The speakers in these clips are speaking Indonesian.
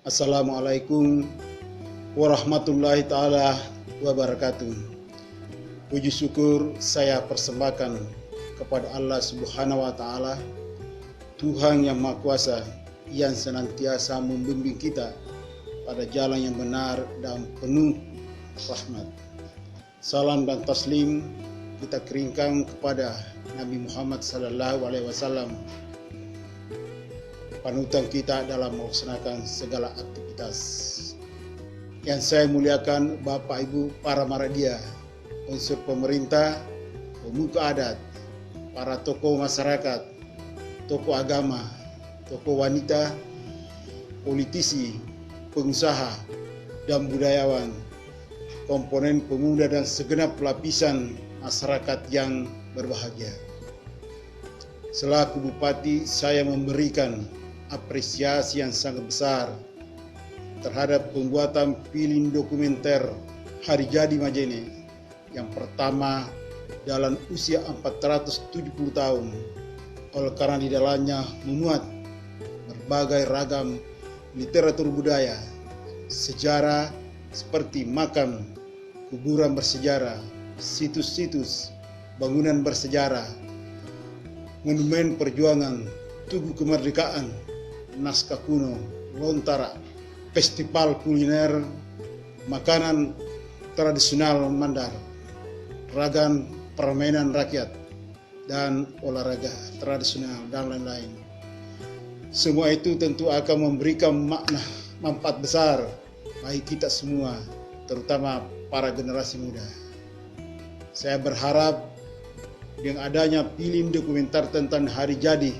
Assalamualaikum warahmatullahi ta'ala wabarakatuh. Puji syukur saya persembahkan kepada Allah Subhanahu wa ta'ala, Tuhan yang Maha Kuasa, yang senantiasa membimbing kita pada jalan yang benar dan penuh rahmat. Salam dan taslim kita keringkan kepada Nabi Muhammad SAW, panutan kita dalam melaksanakan segala aktivitas. Yang saya muliakan Bapak Ibu para maradia, unsur pemerintah, pemuka adat, para tokoh masyarakat, tokoh agama, tokoh wanita, politisi, pengusaha, dan budayawan, komponen pemuda dan segenap lapisan masyarakat yang berbahagia. Selaku Bupati, saya memberikan apresiasi yang sangat besar terhadap pembuatan film dokumenter Hari Jadi Majene yang pertama dalam usia 470 tahun, oleh karena di dalamnya memuat berbagai ragam literatur budaya, sejarah seperti makam, kuburan bersejarah, situs-situs, bangunan bersejarah, monumen perjuangan, tugu kemerdekaan, naskah kuno, lontara, festival kuliner, makanan tradisional Mandar, ragam permainan rakyat, dan olahraga tradisional, dan lain-lain. Semua itu tentu akan memberikan makna manfaat besar bagi kita semua, terutama para generasi muda. Saya berharap dengan adanya film dokumenter tentang Hari Jadi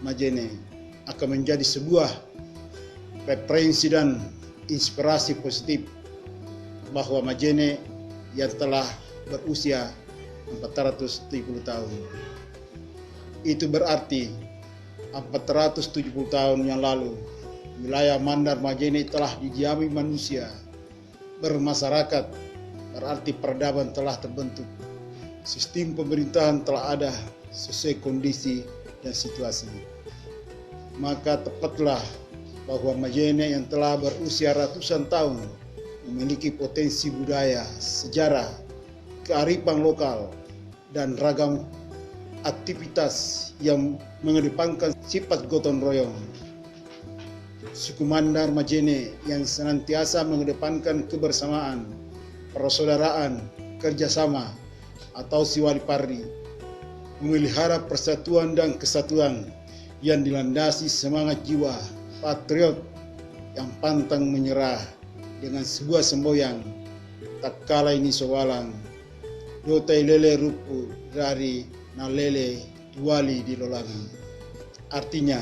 Majene akan menjadi sebuah referensi dan inspirasi positif bahwa Majene yang telah berusia 470 tahun. Itu berarti 470 tahun yang lalu wilayah Mandar Majene telah didiami manusia, bermasyarakat, berarti peradaban telah terbentuk. Sistem pemerintahan telah ada sesuai kondisi dan situasi. Maka tepatlah bahwa Majene yang telah berusia ratusan tahun memiliki potensi budaya, sejarah, kearifan lokal, dan ragam aktivitas yang mengedepankan sifat gotong royong. Suku Mandar Majene yang senantiasa mengedepankan kebersamaan, persaudaraan, kerjasama, atau siwalipardi, memelihara persatuan dan kesatuan yang dilandasi semangat jiwa patriot yang pantang menyerah dengan sebuah semboyan, tak kala ini sowalang, dotai lele rupu dari nalele duali di lolangan. Artinya,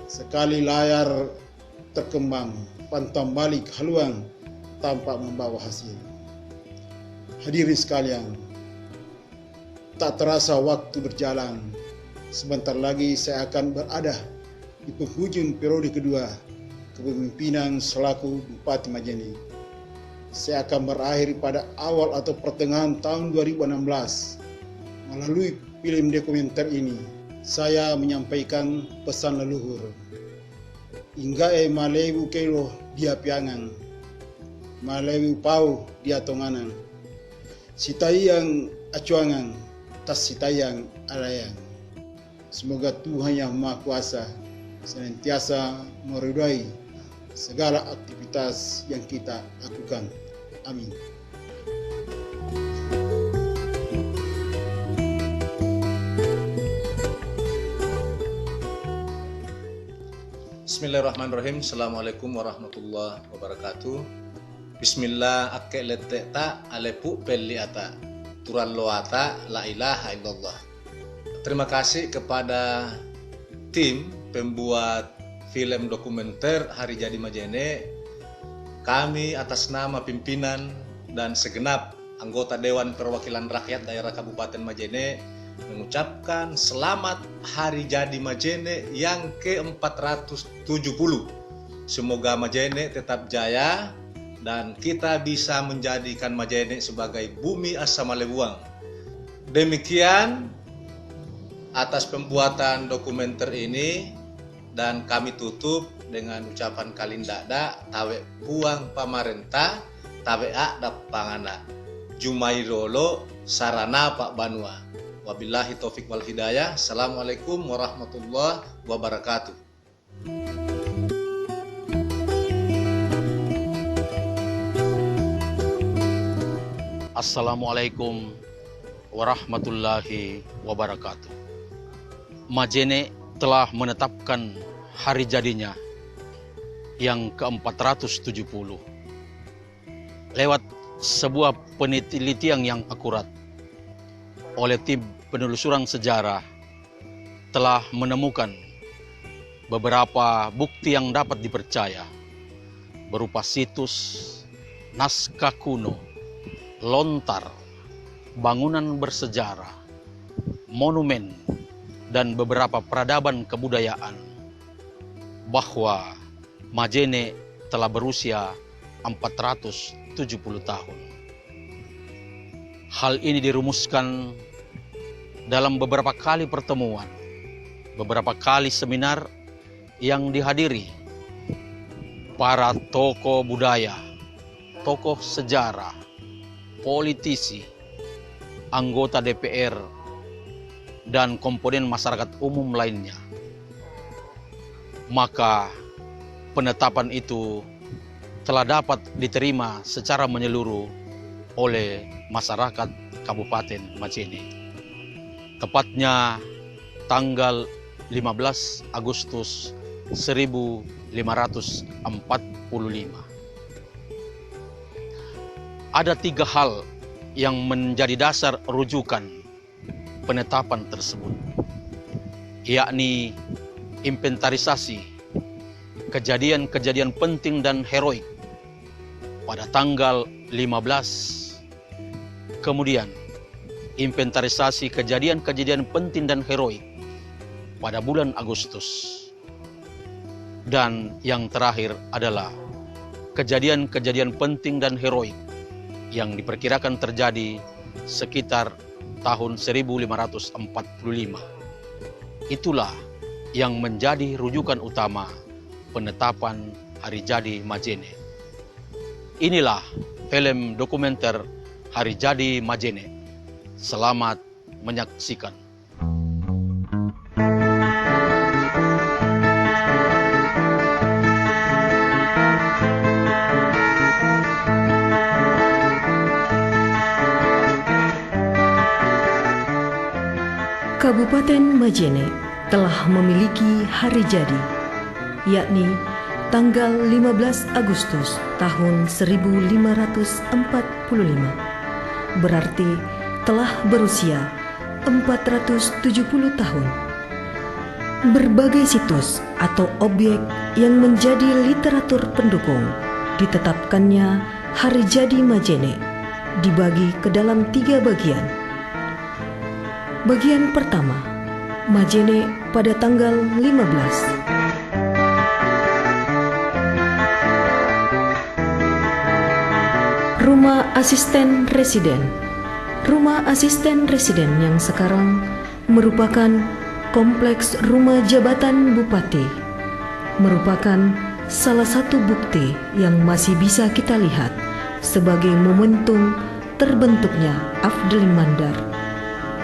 sekali layar terkembang, pantang balik haluan tanpa membawa hasil. Hadirin sekalian, tak terasa waktu berjalan. Sebentar lagi saya akan berada di penghujung periode kedua kepemimpinan selaku Bupati Majene. Saya akan berakhir pada awal atau pertengahan tahun 2016. Melalui film dokumenter ini, saya menyampaikan pesan leluhur. Inggae malewu kelo dia piangan, malewu pau dia tonganan, sitayang acuangan, tas sitayang alayang. Semoga Tuhan yang Maha Kuasa senantiasa meridai segala aktivitas yang kita lakukan. Amin. Bismillahirrahmanirrahim. Assalamualaikum warahmatullahi wabarakatuh. Bismillah akke lete ta alepu pelli ata turan loata la ilaha illallah. Terima kasih kepada tim pembuat film dokumenter Hari Jadi Majene. Kami atas nama pimpinan dan segenap anggota Dewan Perwakilan Rakyat Daerah Kabupaten Majene mengucapkan selamat Hari Jadi Majene yang ke-470. Semoga Majene tetap jaya dan kita bisa menjadikan Majene sebagai bumi asal Malebuang. Demikian atas pembuatan dokumenter ini, dan kami tutup dengan ucapan kalindada tawe buang pamarentah tawe dapangana jumairolo sarana Pak Banua. Wabillahi taufik wal hidayah. Assalamualaikum warahmatullahi wabarakatuh. Assalamualaikum warahmatullahi wabarakatuh. Majene telah menetapkan hari jadinya yang ke-470 lewat sebuah penelitian yang akurat oleh tim penelusuran sejarah telah menemukan beberapa bukti yang dapat dipercaya berupa situs, naskah kuno, lontar, bangunan bersejarah, monumen, dan beberapa peradaban kebudayaan bahwa Majene telah berusia 470 tahun. Hal ini dirumuskan dalam beberapa kali pertemuan, beberapa kali seminar yang dihadiri para tokoh budaya, tokoh sejarah, politisi, anggota DPR, dan komponen masyarakat umum lainnya. Maka penetapan itu telah dapat diterima secara menyeluruh oleh masyarakat Kabupaten Majene. Tepatnya tanggal 15 Agustus 1545. Ada 3 hal yang menjadi dasar rujukan penetapan tersebut, yakni inventarisasi kejadian-kejadian penting dan heroik pada tanggal 15, kemudian inventarisasi kejadian-kejadian penting dan heroik pada bulan Agustus, dan yang terakhir adalah kejadian-kejadian penting dan heroik yang diperkirakan terjadi sekitar tahun 1545. Itulah yang menjadi rujukan utama penetapan hari jadi Majene. Inilah film dokumenter Hari Jadi Majene. Selamat menyaksikan. Kabupaten Majene telah memiliki hari jadi, yakni tanggal 15 Agustus tahun 1545. Berarti telah berusia 470 tahun. Berbagai situs atau objek yang menjadi literatur pendukung ditetapkannya hari jadi Majene dibagi ke dalam 3 bagian. Bagian pertama, Majene pada tanggal 15. Rumah Asisten Residen. Rumah Asisten Residen yang sekarang merupakan kompleks rumah jabatan Bupati, merupakan salah satu bukti yang masih bisa kita lihat sebagai momentum terbentuknya Afdeling Mandar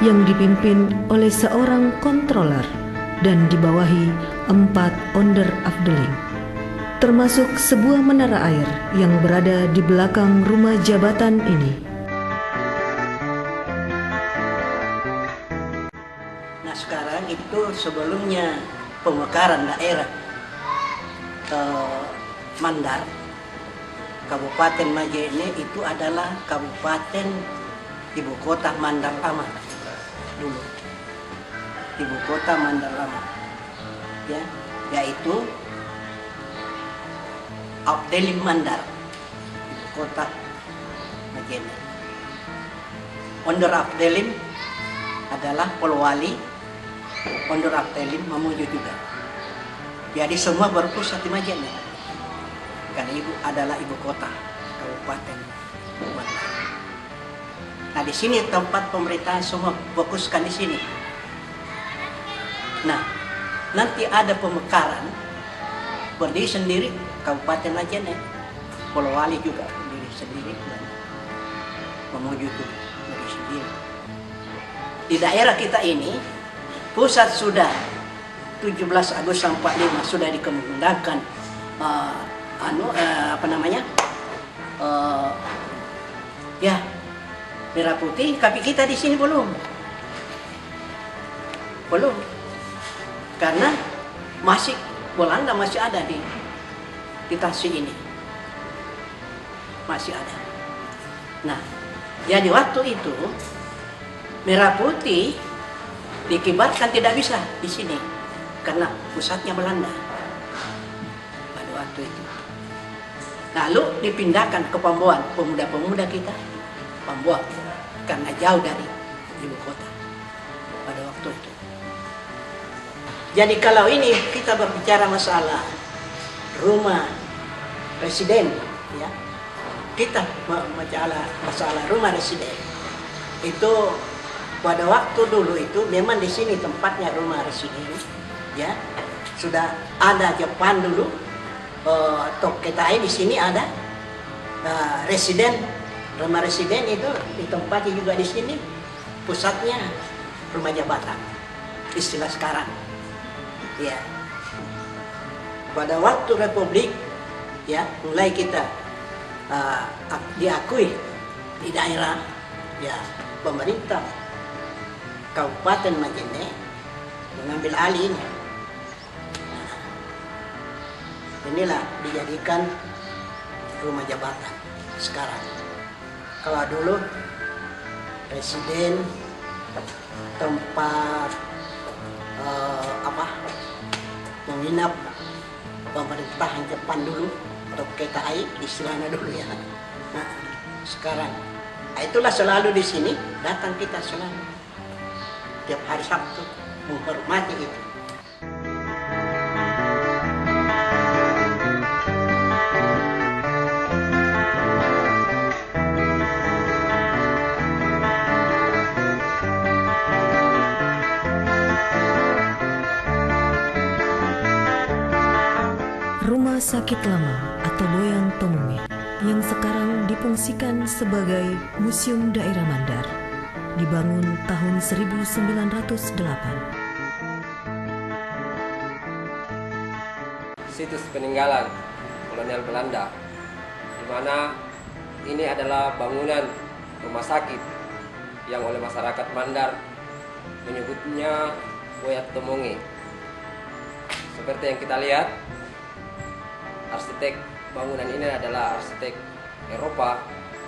yang dipimpin oleh seorang kontroler dan dibawahi 4 onder Afdeling, termasuk sebuah menara air yang berada di belakang rumah jabatan ini. Nah sekarang itu sebelumnya pemekaran daerah Mandar, Kabupaten Majene itu adalah Kabupaten Ibu Kota Mandar Lama dulu, Ibu Kota Mandar Lama, ya, yaitu Afdeling Mandar, Ibu Kota Majene. Onder Afdeling adalah Polwali, onder Afdeling Mamuju juga. Jadi semua berpusat di Majene, karena ibu adalah ibu kota Kabupaten Mandar. Nah di sini tempat pemerintahan semua fokuskan di sini. Nah nanti ada pemekaran berdiri sendiri, Kabupaten Majene. Polowali juga berdiri sendiri dan memuju itu berdiri sendiri. Di daerah kita ini, pusat sudah 17 Agustus 45 sudah dikembangkan merah putih, tapi kita di sini belum, karena masih Belanda masih ada di Tasik ini, masih ada. Nah, jadi waktu itu merah putih dikibarkan tidak bisa di sini karena pusatnya Belanda pada waktu itu. Lalu dipindahkan ke Pambuan, pemuda-pemuda kita Pambuan karena jauh dari ibu kota pada waktu itu. Jadi kalau ini kita berbicara masalah rumah presiden, ya, kita masalah rumah residen itu pada waktu dulu itu memang di sini tempatnya rumah residen, ya, sudah ada Jepang dulu. Toketai di sini ada residen, rumah residen itu ditempati juga di sini, pusatnya rumah jabatan istilah sekarang, ya. Pada waktu Republik, ya, mulai kita diakui di daerah, ya, pemerintah Kabupaten Majene mengambil alih ini. Inilah dijadikan rumah jabatan sekarang. Kalau dulu presiden tempat menginap pemerintahan Jepang dulu atau Ketai istilahnya dulu, ya. Nah, sekarang itulah selalu di sini datang kita selalu tiap hari Sabtu menghormati itu. Rumah Sakit Lama atau Boyang Tomomi yang sekarang difungsikan sebagai Museum Daerah Mandar dibangun tahun 1908. Situs peninggalan kolonial Belanda, di mana ini adalah bangunan rumah sakit yang oleh masyarakat Mandar menyebutnya Boyang Tomomi. Seperti yang kita lihat, arsitek bangunan ini adalah arsitek Eropa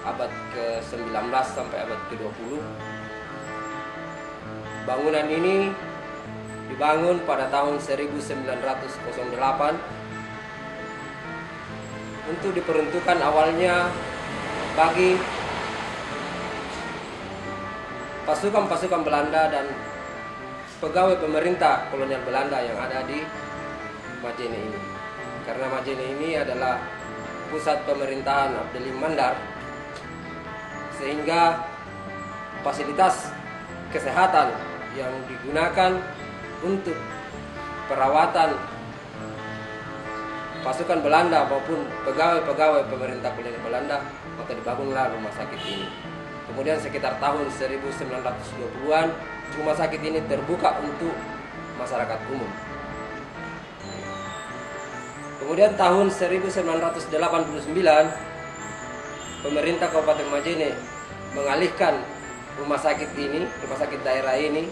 abad ke-19 sampai abad ke-20. Bangunan ini dibangun pada tahun 1908 untuk diperuntukkan awalnya bagi pasukan-pasukan Belanda dan pegawai pemerintah kolonial Belanda yang ada di Majene ini. Karena Majene ini adalah pusat pemerintahan Abdelim Mandar, sehingga fasilitas kesehatan yang digunakan untuk perawatan pasukan Belanda maupun pegawai-pegawai pemerintah kolonial Belanda, maka dibangunlah rumah sakit ini. Kemudian sekitar tahun 1920-an, rumah sakit ini terbuka untuk masyarakat umum. Kemudian tahun 1989, pemerintah Kabupaten Majene mengalihkan rumah sakit ini, rumah sakit daerah ini,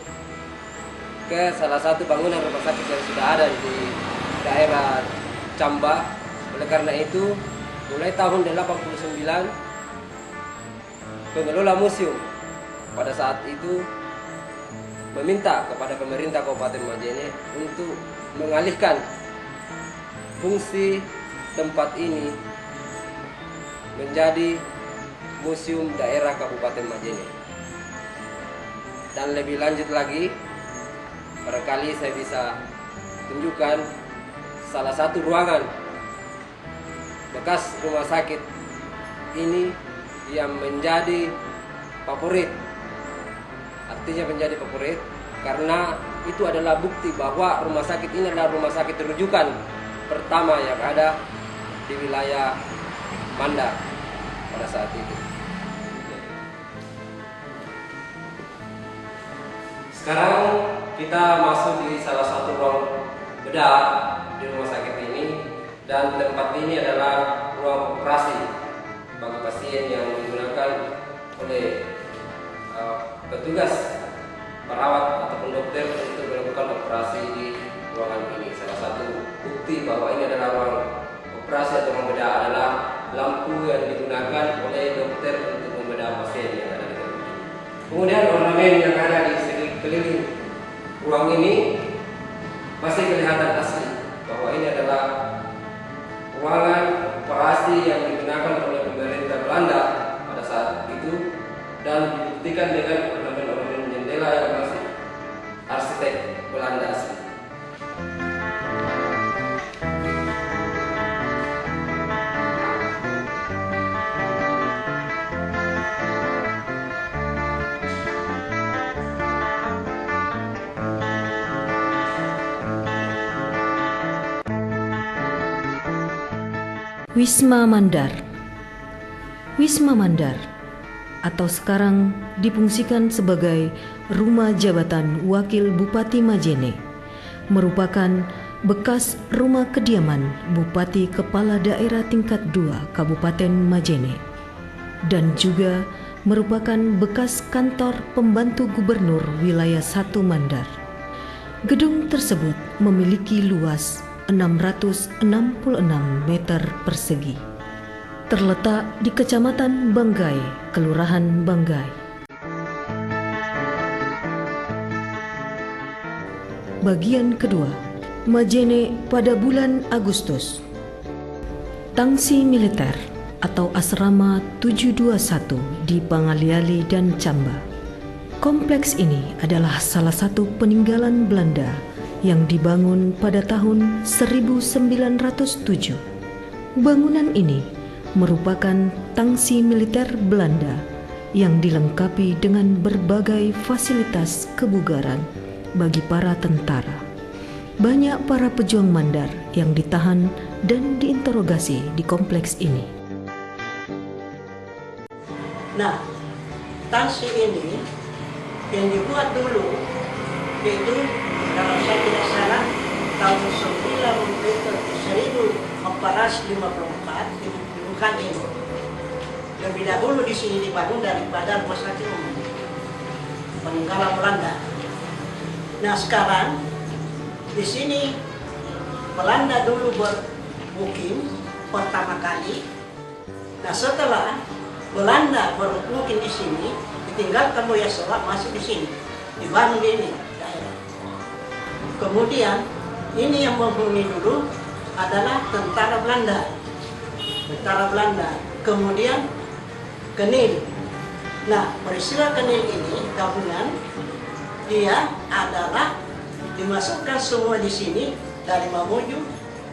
ke salah satu bangunan rumah sakit yang sudah ada di daerah Camba. Oleh karena itu, mulai tahun 89, pengelola museum pada saat itu meminta kepada pemerintah Kabupaten Majene untuk mengalihkan fungsi tempat ini menjadi Museum Daerah Kabupaten Majene. Dan lebih lanjut lagi, barangkali saya bisa tunjukkan salah satu ruangan bekas rumah sakit ini yang menjadi favorit. Artinya menjadi favorit karena itu adalah bukti bahwa rumah sakit ini adalah rumah sakit rujukan pertama yang ada di wilayah Mandar pada saat itu. Sekarang kita masuk di salah satu ruang bedah di rumah sakit ini, dan tempat ini adalah ruang operasi bagi pasien yang digunakan oleh petugas perawat ataupun dokter untuk melakukan operasi di ruangan ini. Salah satu bukti bahwa ini adalah ruang operasi atau ruang bedah adalah lampu yang digunakan oleh dokter untuk membedah pasien yang ada di tempat ini. Kemudian ornamen yang ada di sekeliling ruang ini masih kelihatan asli bahwa ini adalah ruangan operasi yang digunakan oleh pemerintah Belanda pada saat itu, dan dibuktikan dengan ornamen-ornamen jendela yang masih arsitek Belanda asli. Wisma Mandar. Wisma Mandar atau sekarang difungsikan sebagai Rumah Jabatan Wakil Bupati Majene merupakan bekas rumah kediaman Bupati Kepala Daerah tingkat 2 Kabupaten Majene dan juga merupakan bekas kantor pembantu gubernur wilayah 1 Mandar. Gedung tersebut memiliki luas 666 meter persegi. Terletak di Kecamatan Banggai, Kelurahan Banggai. Bagian kedua, Majene pada bulan Agustus. Tangsi militer atau Asrama 721 di Pangaliali dan Camba. Kompleks ini adalah salah satu peninggalan Belanda yang dibangun pada tahun 1907. Bangunan ini merupakan tangsi militer Belanda yang dilengkapi dengan berbagai fasilitas kebugaran bagi para tentara. Banyak para pejuang Mandar yang ditahan dan diinterogasi di kompleks ini. Nah, tangsi ini yang dibuat dulu itu, kalau saya tidak salah, tahun 1454 dibuka ini. Lebih dahulu di sini dibangun daripada rumah sakit umum peninggalan Belanda. Nah, sekarang di sini Belanda dulu bermukim pertama kali. Nah, setelah Belanda bermukim di sini, ditinggalkan Buya Sowa masih di sini, dibangun di ini daerah. Kemudian ini yang menghuni dulu adalah tentara Belanda. Kemudian Kenil. Nah, peristiwa Kenil ini gabungan, dia adalah dimasukkan semua di sini dari Mamuju,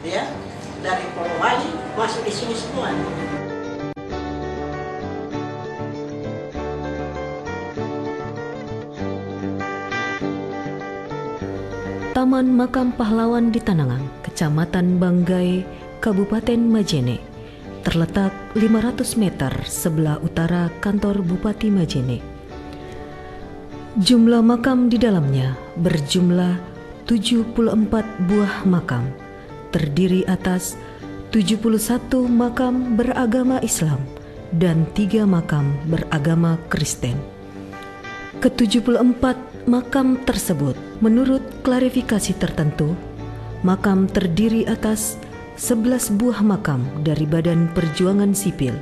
ya, dari Polowali masuk di sini semua. Taman Makam Pahlawan di Tanangang, Kecamatan Banggai, Kabupaten Majene, terletak 500 meter sebelah utara kantor Bupati Majene. Jumlah makam di dalamnya berjumlah 74 buah makam, terdiri atas 71 makam beragama Islam dan 3 makam beragama Kristen. Ke-74 makam tersebut menurut klarifikasi tertentu, makam terdiri atas 11 buah makam dari Badan Perjuangan Sipil,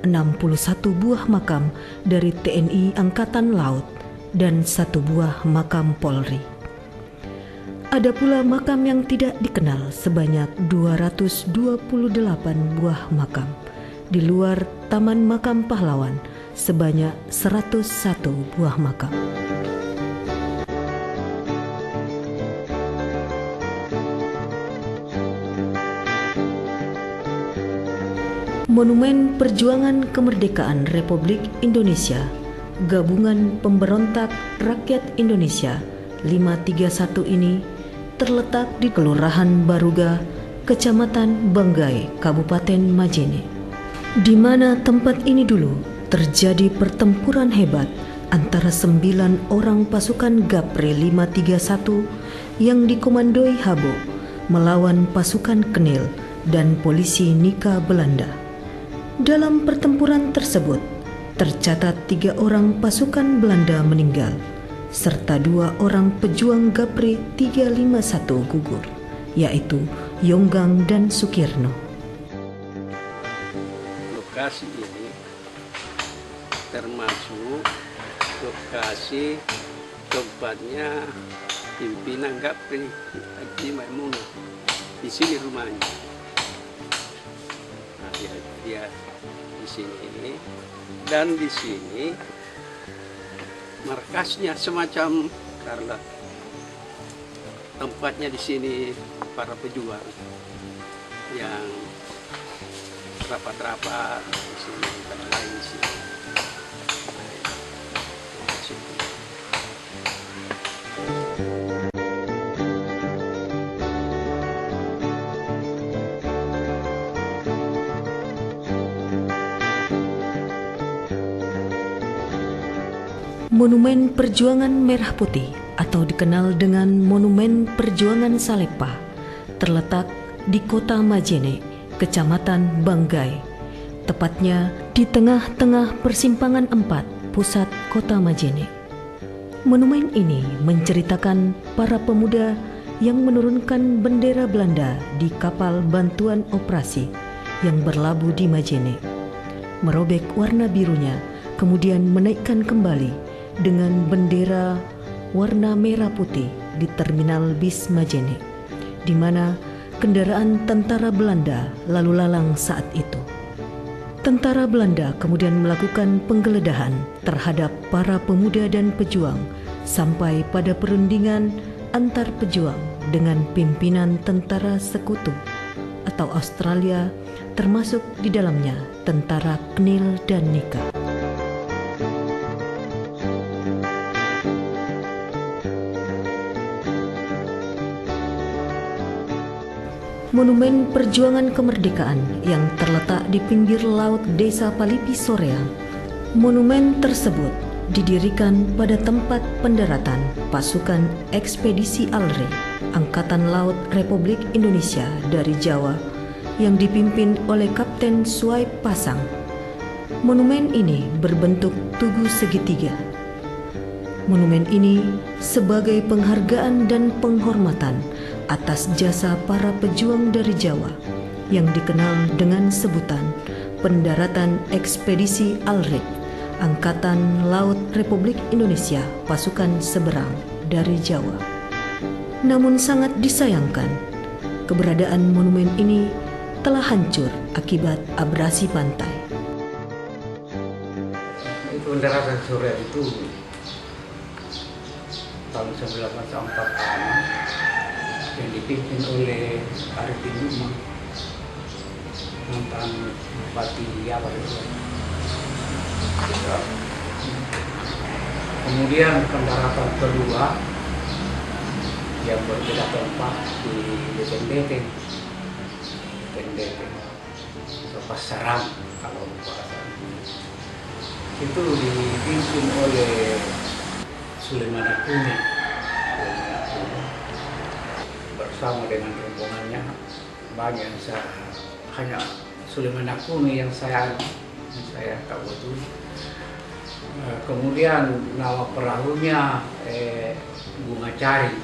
61 buah makam dari TNI Angkatan Laut, dan 1 buah makam Polri. Ada pula makam yang tidak dikenal sebanyak 228 buah makam, di luar Taman Makam Pahlawan sebanyak 101 buah makam. Monumen Perjuangan Kemerdekaan Republik Indonesia, Gabungan Pemberontak Rakyat Indonesia 531 ini terletak di Kelurahan Baruga, Kecamatan Banggai, Kabupaten Majene, di mana tempat ini dulu terjadi pertempuran hebat antara 9 orang pasukan Gapre 531 yang dikomandoi Habo melawan pasukan Knil dan polisi Nika Belanda. Dalam pertempuran tersebut, tercatat 3 orang pasukan Belanda meninggal, serta 2 orang pejuang Gapre 351 gugur, yaitu Yonggang dan Sukirno. Lokasi ini termasuk lokasi tempatnya pimpinan Gapre Haji Maimunah. Di sini rumahnya. Nah, dia di sini, dan di sini markasnya semacam, karena tempatnya di sini para pejuang yang rapat-rapat di sini dan lain di sini. Monumen Perjuangan Merah Putih atau dikenal dengan Monumen Perjuangan Salepah terletak di Kota Majene, Kecamatan Banggai, tepatnya di tengah-tengah persimpangan 4 pusat Kota Majene. Monumen ini menceritakan para pemuda yang menurunkan bendera Belanda di kapal bantuan operasi yang berlabuh di Majene, merobek warna birunya, kemudian menaikkan kembali dengan bendera warna merah putih di terminal bis Majene, di mana kendaraan tentara Belanda lalu lalang saat itu. Tentara Belanda kemudian melakukan penggeledahan terhadap para pemuda dan pejuang sampai pada perundingan antar pejuang dengan pimpinan tentara sekutu atau Australia, termasuk di dalamnya tentara Knil dan Nika. Monumen Perjuangan Kemerdekaan yang terletak di pinggir laut Desa Palipi Soreang. Monumen tersebut didirikan pada tempat pendaratan pasukan ekspedisi Alre, Angkatan Laut Republik Indonesia dari Jawa yang dipimpin oleh Kapten Suaib Pasang. Monumen ini berbentuk tugu segitiga. Monumen ini sebagai penghargaan dan penghormatan atas jasa para pejuang dari Jawa yang dikenal dengan sebutan Pendaratan Ekspedisi Alre, Angkatan Laut Republik Indonesia Pasukan Seberang dari Jawa. Namun sangat disayangkan, keberadaan monumen ini telah hancur akibat abrasi pantai. Pendaratan Soreang itu tahun 1945 yang dipimpin oleh Arifin Nukman, mantan Bupati Jabar. Kemudian pendaratan kedua yang berbeda tempat di Beteng, lepas Sarang kalau bahasa itu dipimpin oleh Sulaiman Akuni bersama dengan rombongannya. Banyak hanya Sulaiman Akuni yang saya tahu itu. Kemudian nama perahunya Bunga Cari,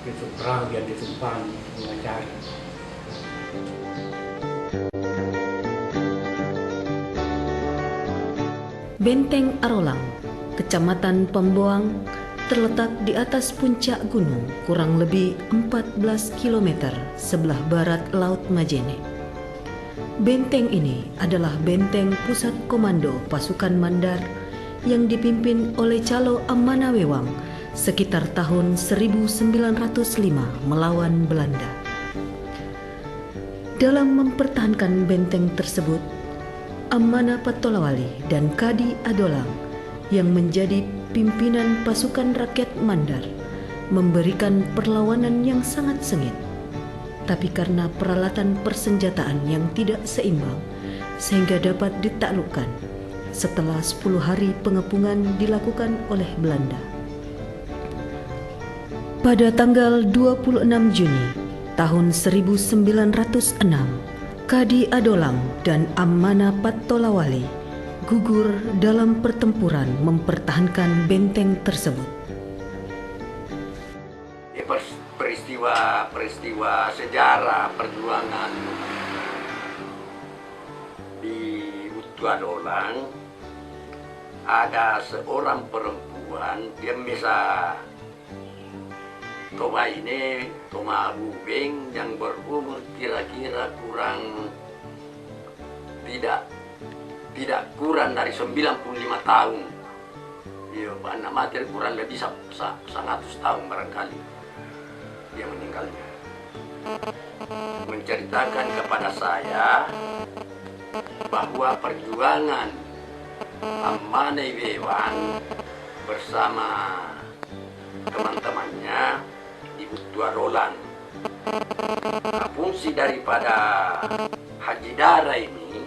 itu perahu yang ditumpangi Bunga Cari. Benteng Arolang, Kecamatan Pemboang, terletak di atas puncak gunung kurang lebih 14 km sebelah barat Laut Majene. Benteng ini adalah benteng pusat komando pasukan Mandar yang dipimpin oleh Calo Ammanawewang sekitar tahun 1905 melawan Belanda. Dalam mempertahankan benteng tersebut, Ammana Patolawali dan Kadi Adolang yang menjadi pimpinan pasukan rakyat Mandar memberikan perlawanan yang sangat sengit. tapi karena peralatan persenjataan yang tidak seimbang, sehingga dapat ditaklukkan setelah 10 hari pengepungan dilakukan oleh Belanda. Pada tanggal 26 Juni tahun 1906, Kadi Adolang dan Ammana Pattolawali gugur dalam pertempuran mempertahankan benteng tersebut. Peristiwa sejarah perjuangan di Butuh Adolang, ada seorang perempuan, dia bisa Toma ini, Toma Bubeng, yang berumur kira-kira tidak kurang dari 95 tahun. Dia anak mati kurang lebih 100 tahun barangkali dia meninggalnya. Menceritakan kepada saya bahwa perjuangan Ammane Wewang bersama teman-temannya di Butuh Adolang. Fungsi daripada Haji Dara ini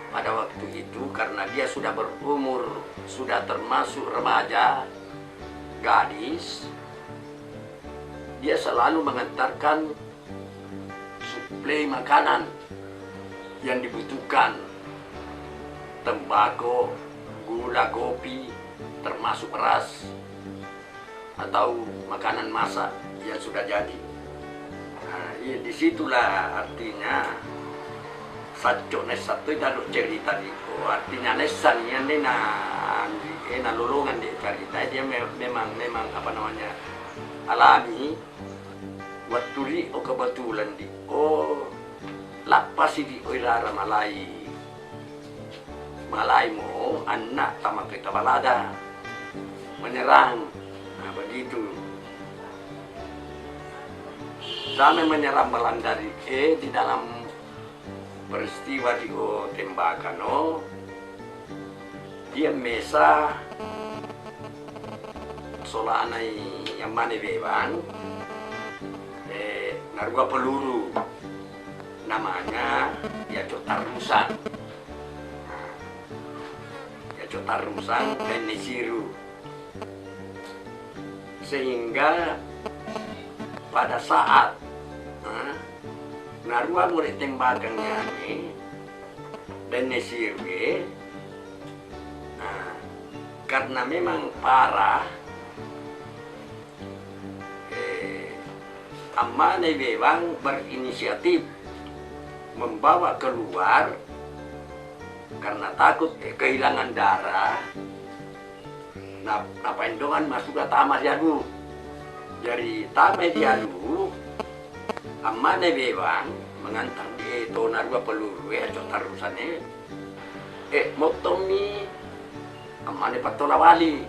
pada waktu itu, karena dia sudah berumur, sudah termasuk remaja, gadis, dia selalu mengantarkan suplai makanan yang dibutuhkan, tembakau, gula, kopi, termasuk beras atau makanan masak yang sudah jadi. Nah, disitulah artinya Saco Nesa itu ada cerita di, artinya Nesa ini na lolongan dia cerita, dia memang apa namanya alami waktu di kebetulan di lapas di Oilara Malai mo anak sama kita balada menyerang. Nah, begitu sampai menyerang Belanda di dalam peristiwa di Tembakano, dia mesa solanai yang Ammane Wewang narua peluru namanya ya Cotarusan. Ya Cotarusan dan Nesiru, sehingga pada saat narua murid tembakannya ini dan Nesiru karena memang parah, Ammane Wewang berinisiatif membawa keluar karena takut kehilangan darah. Nah, indongan masuk ke Tama Diadu. Dari Tama Diadu, Ammane Wewang mengantar di narua peluru Cotarusan motong ni Ammane Pattolawali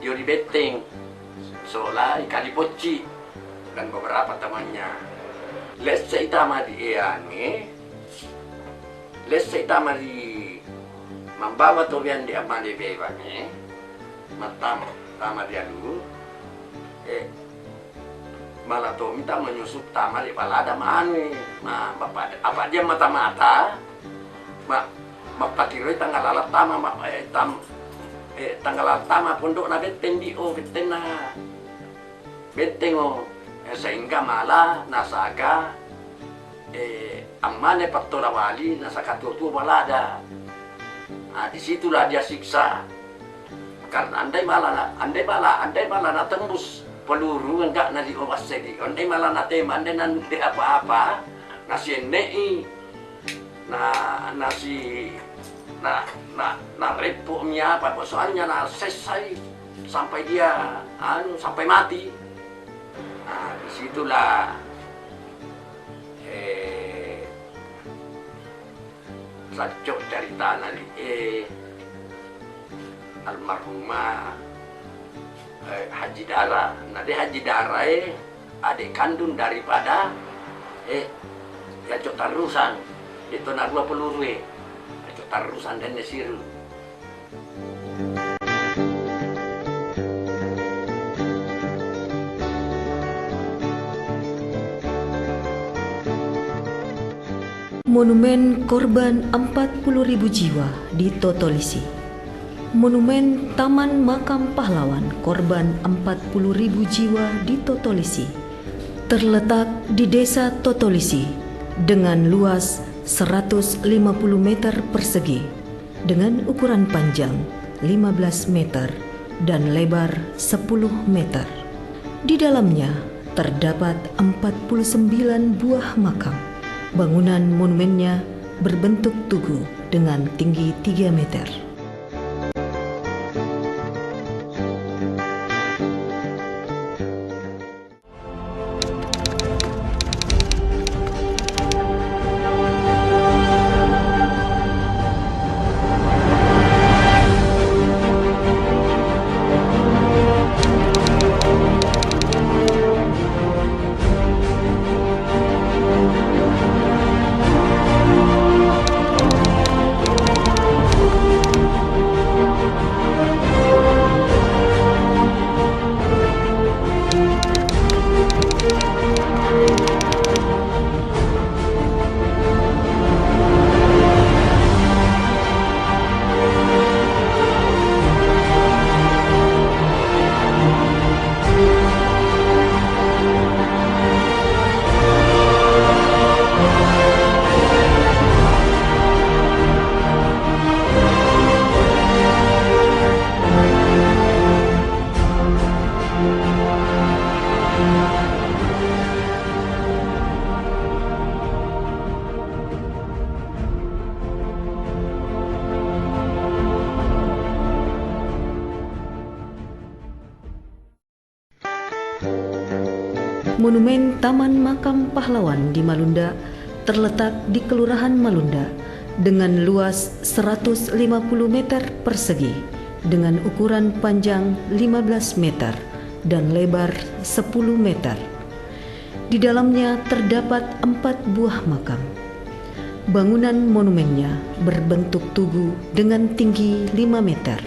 dia di beteng soalnya ikan poci dan beberapa temannya. Lesai Tama di lesai Tama di membawa tobian di Ammane Wewang Tama Diadu malah tuh minta menyusup Tama di balada mane bapak apa dia mata-mata bapak kira tanggal alat Tama tanggal alat Tama pondok na benteng di benteng sehingga malah nasaga Ammane Pattolawali nasaga tutu balada. Nah, disitulah dia siksa karena andai malah na tembus peluru enggak na diowasedi, andai malah na tema andai nanti apa-apa nasi nei na repotnya apa soalnya na selesai sampai dia sampai mati. Nah, disitulah Saco cerita nali almarhumah Haji Dara. Nah, dia Haji Dara adik kandung daripada ya Cotarusan itu narua peluru Cotarusan dan Nesiru. Monumen korban 40.000 jiwa di Totolisi. Monumen Taman Makam Pahlawan korban 40.000 jiwa di Totolisi terletak di Desa Totolisi dengan luas 150 meter persegi dengan ukuran panjang 15 meter dan lebar 10 meter. Di dalamnya terdapat 49 buah makam. Bangunan monumennya berbentuk tugu dengan tinggi 3 meter. Monumen Taman Makam Pahlawan di Malunda terletak di Kelurahan Malunda dengan luas 150 meter persegi dengan ukuran panjang 15 meter dan lebar 10 meter. Di dalamnya terdapat 4 buah makam. Bangunan monumennya berbentuk tugu dengan tinggi 5 meter.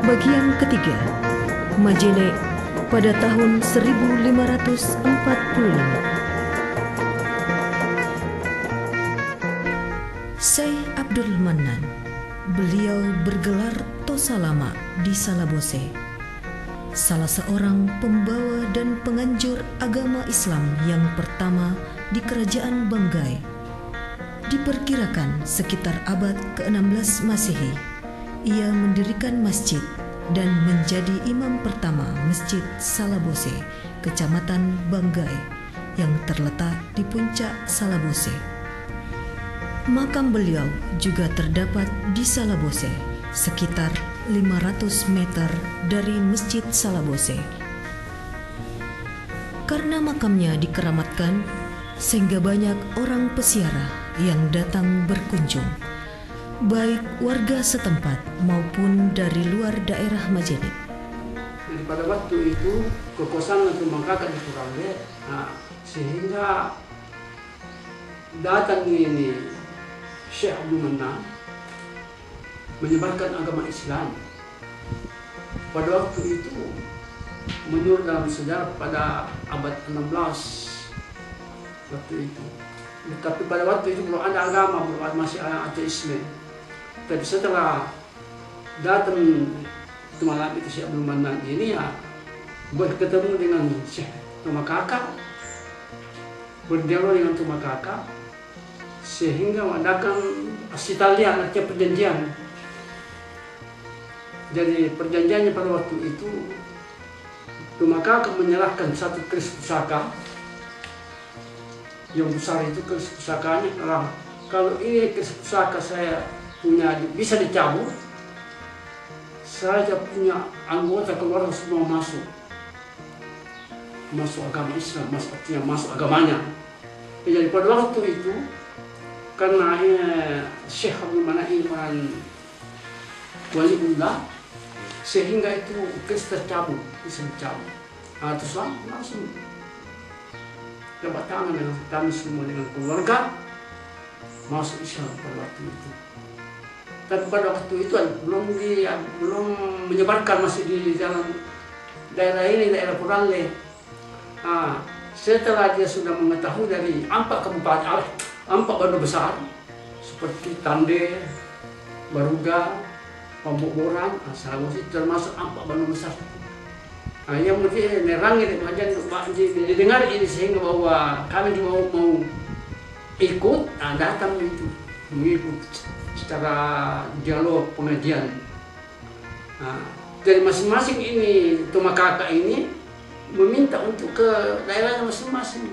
Bagian ketiga, Majene pada tahun 1545. Syekh Abdul Manan, beliau bergelar Tosa Lama di Salabose, salah seorang pembawa dan penganjur agama Islam yang pertama di Kerajaan Banggai. Diperkirakan sekitar abad ke-16 Masehi, ia mendirikan masjid dan menjadi imam pertama Masjid Salabose, Kecamatan Banggai, yang terletak di puncak Salabose. Makam beliau juga terdapat di Salabose, sekitar 500 meter dari Masjid Salabose. Karena makamnya dikeramatkan, sehingga banyak orang peziarah yang datang berkunjung, baik warga setempat maupun dari luar daerah Majene. Jadi pada waktu itu kekuasaan Tuan Kakak di Kurangge, sehingga datang ini Syekh Abdul Manan menyebarkan agama Islam. Pada waktu itu menurut dalam sejarah pada abad 16 waktu itu. Tapi pada waktu itu belum ada agama, masih ada ateisme. Tapi setelah datang malam itu Syekh Abdul Manan ini ya bertemu dengan Syekh Tuan Kakak, berdialog dengan Tuan Kakak, sehingga mengadakan asitalia, artinya perjanjian. Jadi perjanjiannya pada waktu itu Tuan Kakak menyerahkan satu keris pusaka yang besar. Itu keris pusakanya, kalau ini keris pusaka saya punya bisa dicabut, saya punya anggota keluarga semua masuk agama Islam, masuk agamanya. Jadi pada waktu itu karena Syekh Abdul Manan waliullah, sehingga itu keris tercabut, bisa dicabut. Terus langsung dapat tangan dengan kami semua dengan keluarga masuk Islam pada waktu itu. Tapi pada waktu itu belum menyebarkan, masih di dalam daerah ini, daerah Puralle. setelah dia sudah mengetahui dari 4 kabupaten, 4 banda besar seperti Tande, Baruga, Pambukuran, Sulawesi termasuk 4 banda besar. Nah, yang mesti nerangi didengar ini sehingga bahwa kami juga mau ikut, datang itu mengikut secara dialog pengajian. Nah, dari masing-masing ini Tuma Kakak ini meminta untuk ke daerahnya masing-masing,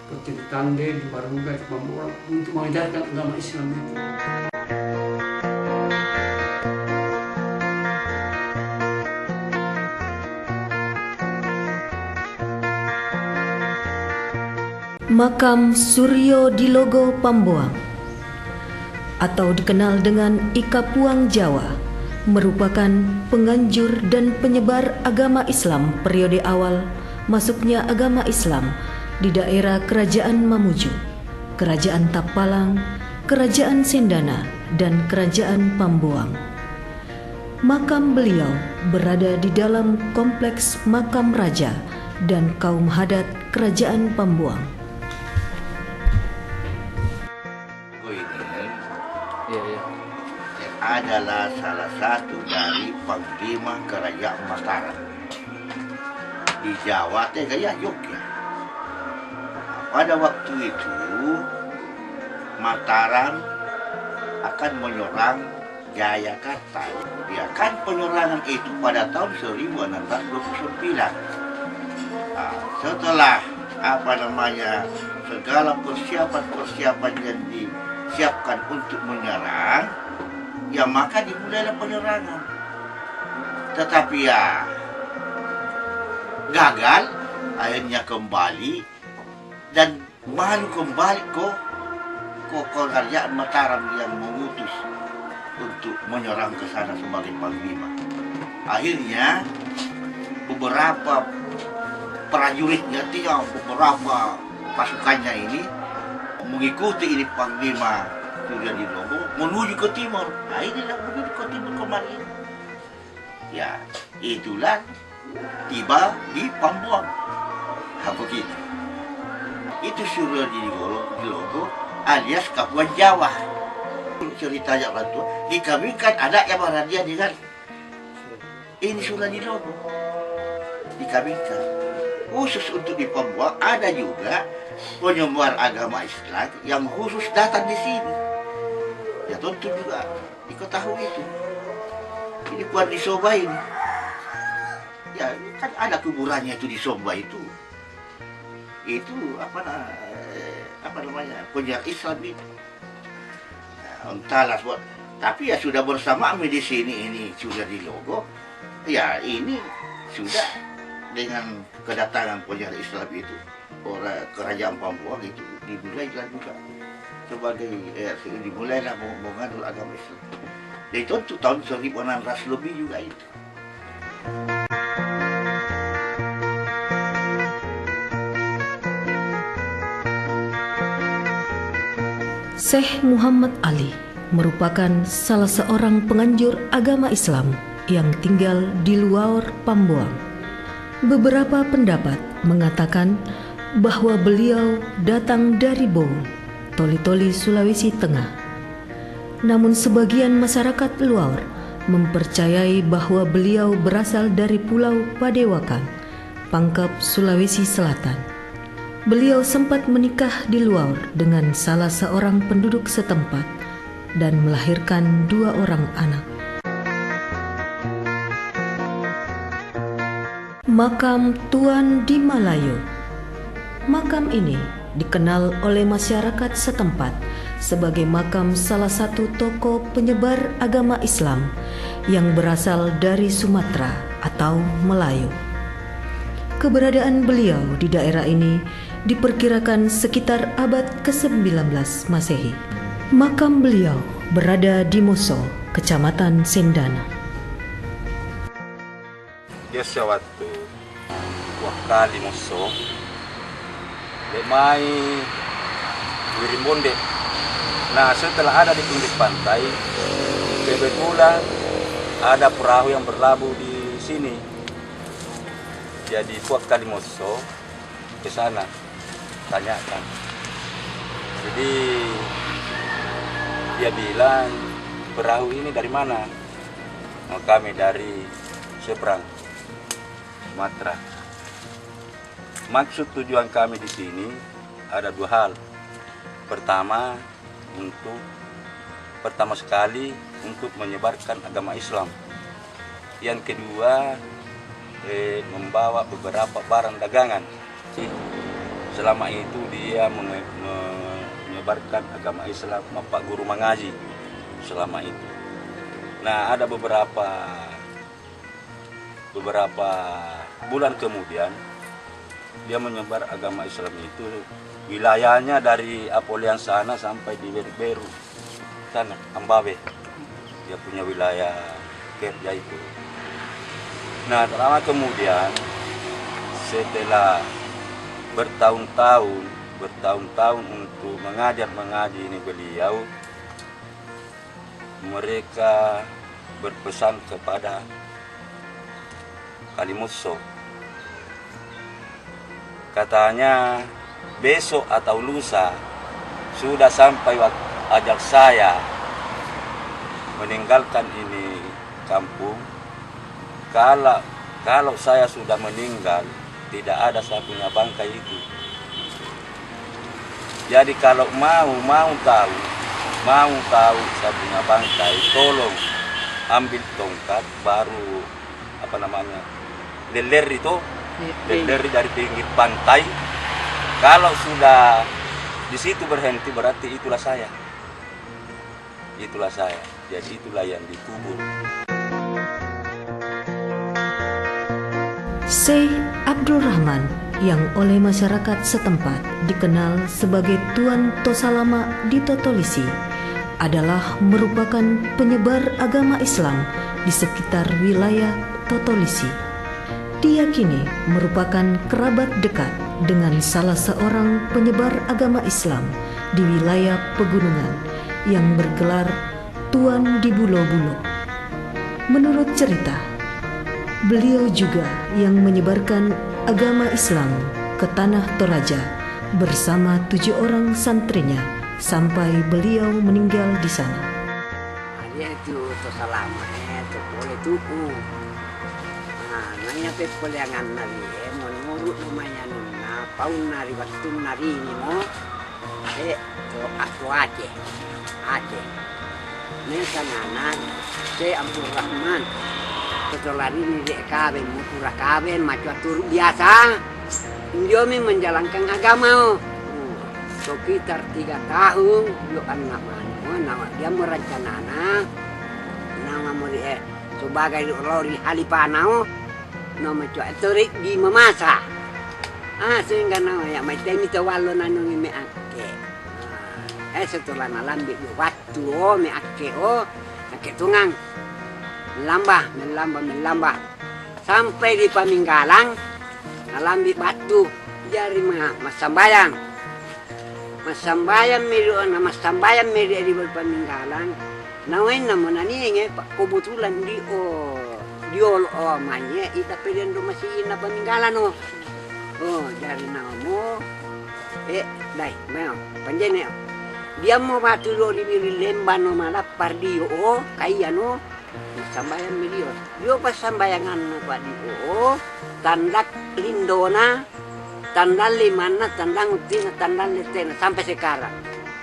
seperti di Tande, di Baruga, di Pambukuran, untuk mengajarkan agama Islam itu. Makam Suryo Dilogo Pamboang atau dikenal dengan Ika Puang Jawa merupakan penganjur dan penyebar agama Islam periode awal masuknya agama Islam di daerah Kerajaan Mamuju, Kerajaan Tapalang, Kerajaan Sendana, dan Kerajaan Pamboang. Makam beliau berada di dalam kompleks makam raja dan kaum Hadat Kerajaan Pamboang. Adalah salah satu dari panglima kerajaan Mataram di Jawa, gaya Yogyakarta. Pada waktu itu Mataram akan menyerang Jayakarta. Ya kan, penyerangan itu pada tahun 1629. Setelah segala persiapan yang disiapkan untuk menyerang, ya maka dimulailah penyerangan. Tetapi ya gagal, akhirnya kembali dan baru kembali ke kerajaan Mataram yang mengutus untuk menyerang ke sana sebagai panglima. Akhirnya beberapa prajuritnya, beberapa pasukannya ini mengikuti ini panglima Suryo Dilogo menuju ke timur. Nah, inilah menuju ke timur kemarin. Ya, itulah tiba di Pamboang. Nah, begitu. Itu Suryo Dilogo alias Kapuan Jawa. Ceritanya orang tua, dikawinkan anaknya Radia dengan ini Suryo Dilogo. Dikawinkan. Khusus untuk di Pamboang ada juga penyebar agama Islam yang khusus datang di sini. Ya tentu juga diketahui itu. Ini buat di Soba ini. Ya kan ada kuburannya itu di Soba itu. Itu apa namanya penyebar Islam itu. Nah, entahlah buat. Tapi ya sudah bersama di sini ini sudah di logo. Ya ini sudah dengan kedatangan penyebar Islam itu, orang kerajaan Pamboang itu dimulailah juga sebagai dimulailah mengadul agama Islam. Dan itu tahun 1600 lebih juga itu. Syekh Muhammad Ali merupakan salah seorang penganjur agama Islam yang tinggal di luar Pamboang. Beberapa pendapat mengatakan bahwa beliau datang dari Bowu, Toli-Toli, Sulawesi Tengah. Namun sebagian masyarakat luar mempercayai bahwa beliau berasal dari Pulau Padewakan, Pangkep, Sulawesi Selatan. Beliau sempat menikah di luar dengan salah seorang penduduk setempat dan melahirkan 2 orang anak. Makam Tuan di Malayo. Makam ini dikenal oleh masyarakat setempat sebagai makam salah satu tokoh penyebar agama Islam yang berasal dari Sumatera atau Melayu. Keberadaan beliau di daerah ini diperkirakan sekitar abad ke-19 Masehi. Makam beliau berada di Moso, Kecamatan Sendana. Dia sewaktu wakali Moso lemai Wirimbonde. Nah, setelah ada di pinggir pantai, kebetulan ada perahu yang berlabuh di sini. Jadi wakali Moso ke sana, tanyakan. Jadi dia bilang, perahu ini dari mana? Oh, kami dari seberang Sumatera. Maksud tujuan kami di sini ada dua hal. Pertama sekali untuk menyebarkan agama Islam. Yang kedua, membawa beberapa barang dagangan. Selama itu dia menyebarkan agama Islam, Bapak Guru mengaji selama itu. Nah, ada beberapa bulan kemudian dia menyebar agama Islam itu, wilayahnya dari Apolian sana sampai di Beru sana, Ambabe. Dia punya wilayah kerja itu. Nah, lama kemudian setelah bertahun-tahun untuk mengaji ini beliau, mereka berpesan kepada Kalimusso. Katanya besok atau lusa sudah sampai ajal saya meninggalkan ini kampung. Kalau saya sudah meninggal, tidak ada saya punya bangkai itu. Jadi kalau mau tahu saya punya bangkai, tolong ambil tongkat, baru leler itu, leler dari pinggir pantai. Kalau sudah di situ berhenti, berarti itulah saya. Jadi itulah yang dikubur. Syekh Abdul Rahman yang oleh masyarakat setempat dikenal sebagai Tuan Tosalama di Totolisi adalah merupakan penyebar agama Islam di sekitar wilayah Totolisi. Diyakini merupakan kerabat dekat dengan salah seorang penyebar agama Islam di wilayah pegunungan yang bergelar Tuan di Bulo-Bulo. Menurut cerita, beliau juga yang menyebarkan agama Islam ke Tanah Toraja bersama 7 orang santrinya sampai beliau meninggal di sana. Dia itu Tosalama itu boleh tuku. Nah, nanya pepoleangan nari, menurut namanya nuna, paun nari waktu nari ini mo, to Aceh. Ini sanganan, Abdul Rahman. Setelah ini dek kaben, murah kaben, macam turut biasa. Dia menjalankan agama. Sekitar 3 tahun, lo anak mana, nama dia merencanakan, nama murid sebagai lori halipanau, nama cuak terik di memasak. Sehingga nama ya macam ini tewalo nanungi me ake. Setelah nalambi waktu me ake ake tungang. Melambah sampai di Paminggalang, nalambi batu jari mas sambayang meri di Paminggalang. Nawain namun nani kebetulan dia manye ita peden rumah si ina Paminggalan jari namo dai mau panjene dia mau batu lo di Lemban no malapar dio kaya no sambayan milion. Yo pas sambayangan Pak Dio, tandak lindona, tandang limana, tandang utina, tandang letena sampai sekarang.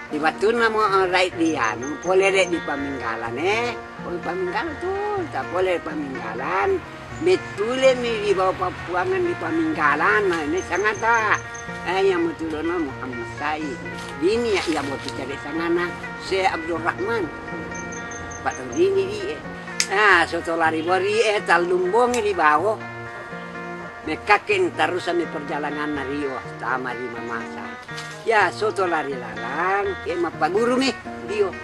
Di batu nama rakyat dia, boleh di Paminggalan boleh Paminggalan tuh, tak boleh Paminggalan. Betule di bawah Papuangan di Paminggalan, nah ini sangat tak. Yang betulnya Muhammad Said. Ini yang mau cari sangana, Syekh Abdul Rahman. Pak Tandini dia. Setelah ribori talumbongi di bawah, mekakin terus sampai perjalanan Rio sama 5 masa. Ya setelah rilalang, Pak Guru Dio.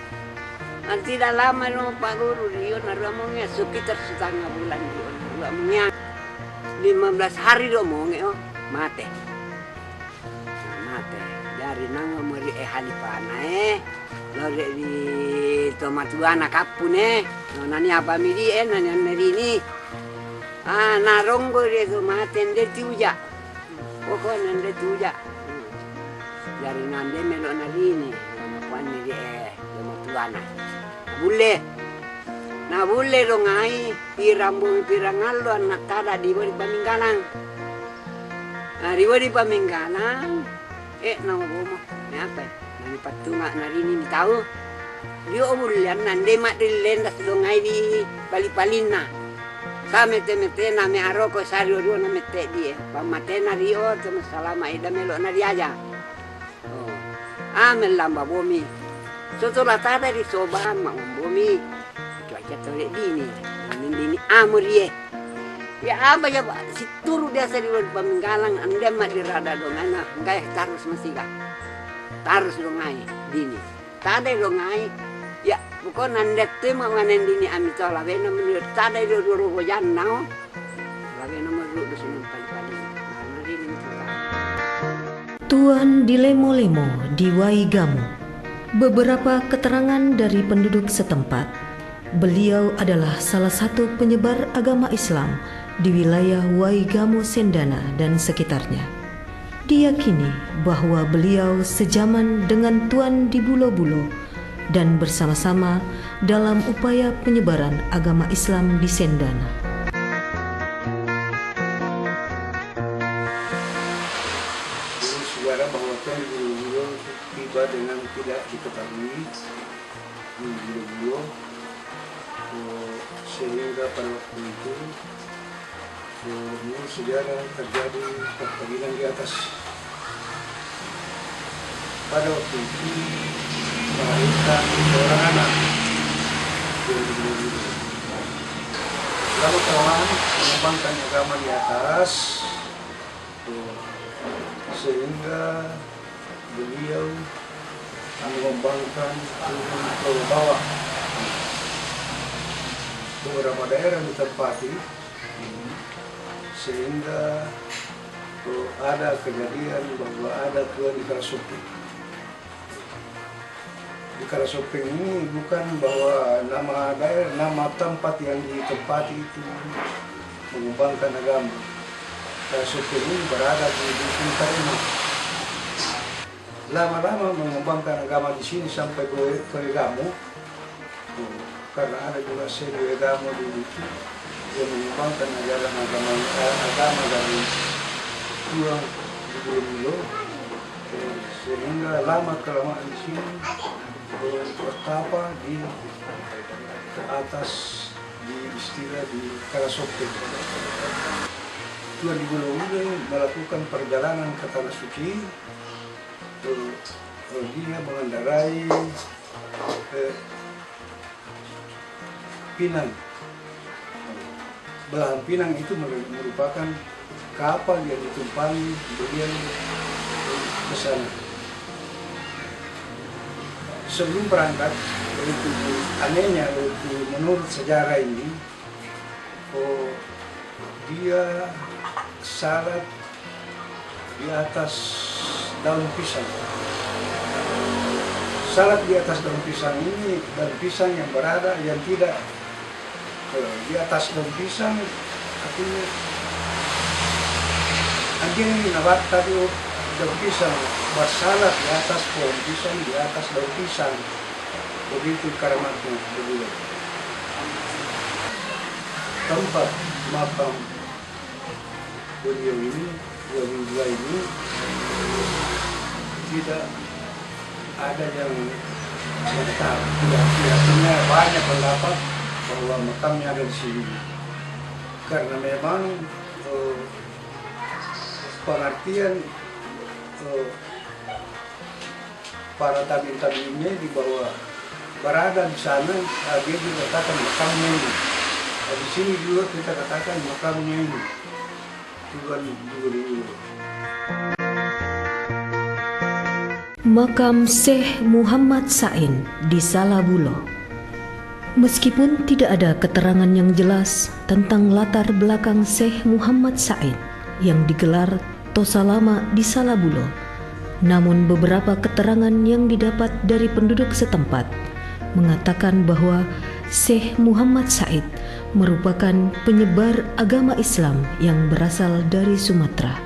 Nanti tidak lama Pak Guru Dio naramongnya sekitar setengah bulan Dio. Naramongnya 15 hari domongnya mate. Dari nang meri halipana lore di tomatuana kapune nani apa midi nani ini naronggo dia tu maten dia tiuja Pokok nande tuja. Dari nande melok nari ini. Puan ni dia lama tuana. Boleh. Nah boleh dong ai pirang bumi pirang aldo anak tada di bawah Paminggalang. Nah di bawah Paminggalang. Nama bomo. Ni apa? Nani patunga nari ini tahu. Dia omulian nande mak dilendas dong ai di Palipalina. Kami temete nami aroko sari orio nami te dia. Pamatena rio temen salama ida melok nari aja. Oh. Amel lamba bomi. Setelah tada di soban mak bomi. Cuaca tolek dini. Dini amur ye. Ya apa ya Pak? Si turu biasa di luar Paminggalang ande mak dirada dong ana. Enggak tarus masiga. Tarus dong ai dini. Tada dong ai. Ya, bukan anda tema manen dini amito lawe na menurut tada do rojan nao. Lawe na menurut do sunun pali-pali. Karena dini Tuan di Lemo-Lemo di Waigamo. Beberapa keterangan dari penduduk setempat. Beliau adalah salah satu penyebar agama Islam di wilayah Waigamo Sendana dan sekitarnya. Diyakini bahwa beliau sejaman dengan Tuan di Bulo-Bulo dan bersama-sama dalam upaya penyebaran agama Islam di Sendana. Saudara bahwa Tuan Bulo-Bulo tiba dengan tidak diketahui di Bulo-Bulo, sehingga pada waktu itu menurut sejarah terjadi perkawinan di atas. Pada waktu itu melahirkan seorang anak. Lalu kawan mengembangkan agama di atas, sehingga beliau mengembangkan turun ke bawah. Beberapa daerah ditempati, sehingga ada kejadian bahwa ada Tuan di Karasopeng. Di Karasopeng ini bukan bahwa nama daerah, nama tempat yang ditempati itu mengembangkan agama. Karasopeng ini berada di Dusun Karema. Lama-lama mengembangkan agama di sini sampai ke Waigamo, karena ada juga segi Waigamo di situ yang mengembangkan ajaran agama dari Tuan di Bulo-Bulo, sehingga lama kelamaan di sini bertapa di ke atas di istilah di Karasopeng. Tuan di Bulo-Bulo melakukan perjalanan ke Tanah Suci. Dia mengendarai Pinang. Belahan Pinang itu merupakan kapal yang ditumpangi beliau ke sana. Sebelum berangkat, anehnya menurut sejarah ini, dia salat di atas daun pisang. Salat di atas daun pisang ini, daun pisang yang berada yang tidak di atas daun pisang, artinya anjing ini nabat tadi daun pisang, bersalat di atas pohon pisang, di atas daun pisang. Begitu karamatnya beliau. Tempat makam beliau ini, beliau ini tidak ada yang menetap. Artinya banyak pendapat bahwa makamnya ada di sini. Karena memang pengertian para tabiin-tabiinnya di bawah berada di sana, dia juga katakan makamnya ini. Di sini juga kita katakan makamnya ini. Tuan Bulo-Bulo. Makam Syekh Muhammad Sain di Salabulo. Meskipun tidak ada keterangan yang jelas tentang latar belakang Syekh Muhammad Sain yang digelar Tosa Lama di Salabulo, namun beberapa keterangan yang didapat dari penduduk setempat mengatakan bahwa Syekh Muhammad Said merupakan penyebar agama Islam yang berasal dari Sumatera.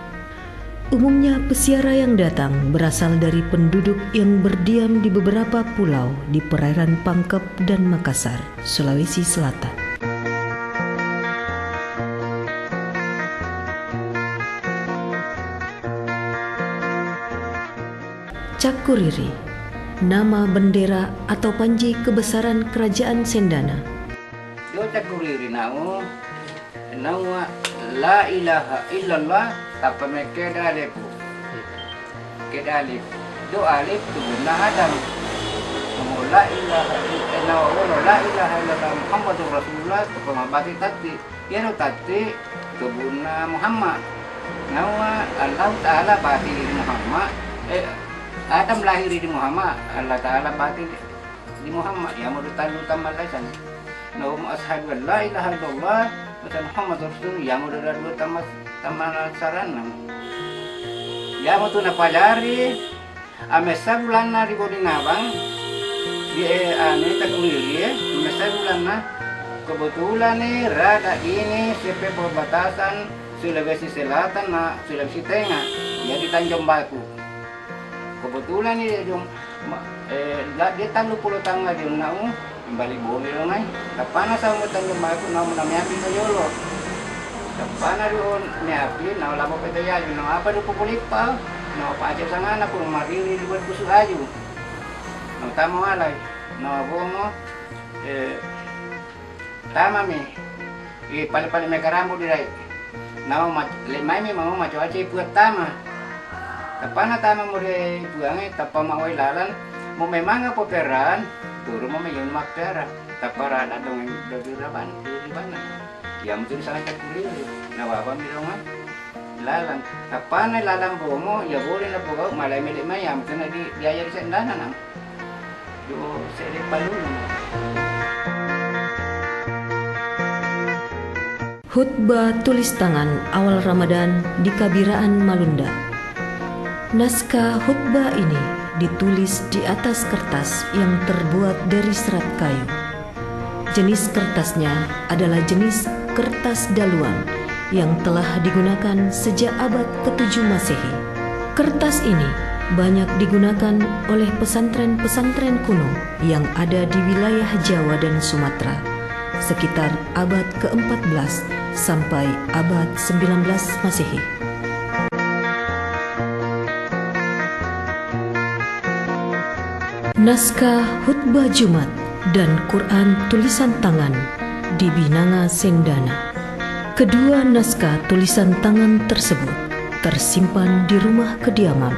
Umumnya peziarah yang datang berasal dari penduduk yang berdiam di beberapa pulau di perairan Pangkep dan Makassar, Sulawesi Selatan. Cakuriri, nama bendera atau panji kebesaran Kerajaan Sendana. Do cakuriri nau la ilaha illallah tapa meke dalip. Kedalip. Do alif tu guna adam. La ilaha illallah la ilaha illallah Muhammadur Rasulullah tapa mabati tati. Yero tati kebuna Muhammad. Nawa Allah Ta'ala bati Muhammad. Adam lahir di Muhammad, Allah Ta'ala bati di Muhammad. Ya mau talu tamalasan. Naum ashadu an la ilaha illallah wa Muhammad Rasul. Ya mau dalu tamalasaran. Ya mau tu napalari amesa bulan na ribodi nabang di ane takuliri amesa bulan na kebetulan nih rada ini sepe perbatasan Sulawesi Selatan na Sulawesi Tengah ya di Tanjung Baku. Kebetulan ni dia talu puluh tangga dia nau balik boleh ngai. Kapana sa mo Tanjung Baku nau namiapi ko yolo. Kapana do niapi nau labo pete ya nau apa do pupulipa. Nau pa aja sangana ko mariri di buat kusu aju. Nau tamo alai. Nau bomo tama mi. Pali-pali me karambo di rai. Nau lemai mi mau maco aja buat tama. Kapana tama mo re buange tapa mawai lalan mo memang apa peran turu mo mayon makpera tapara na dong dari raban di mana ya mungkin sangat kurir nawawa mi dong lalan kapana lalan bomo ya boleh na boga malay milik mayam kana di biaya di Sendana nang do sede palulu. Khutbah tulis tangan awal Ramadan di Kabiraan Malunda. Naskah khutbah ini ditulis di atas kertas yang terbuat dari serat kayu. Jenis kertasnya adalah jenis kertas daluan yang telah digunakan sejak abad ke-7 Masehi. Kertas ini banyak digunakan oleh pesantren-pesantren kuno yang ada di wilayah Jawa dan Sumatera sekitar abad ke-14 sampai abad 19 Masehi. Naskah khutbah Jumat dan Quran tulisan tangan di Binanga Sendana. Kedua naskah tulisan tangan tersebut tersimpan di rumah kediaman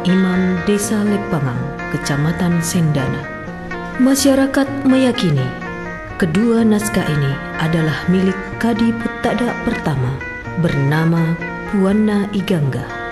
Imam Desa Lepangang, Kecamatan Sendana. Masyarakat meyakini kedua naskah ini adalah milik Kadi Putada pertama bernama Puana Igangga.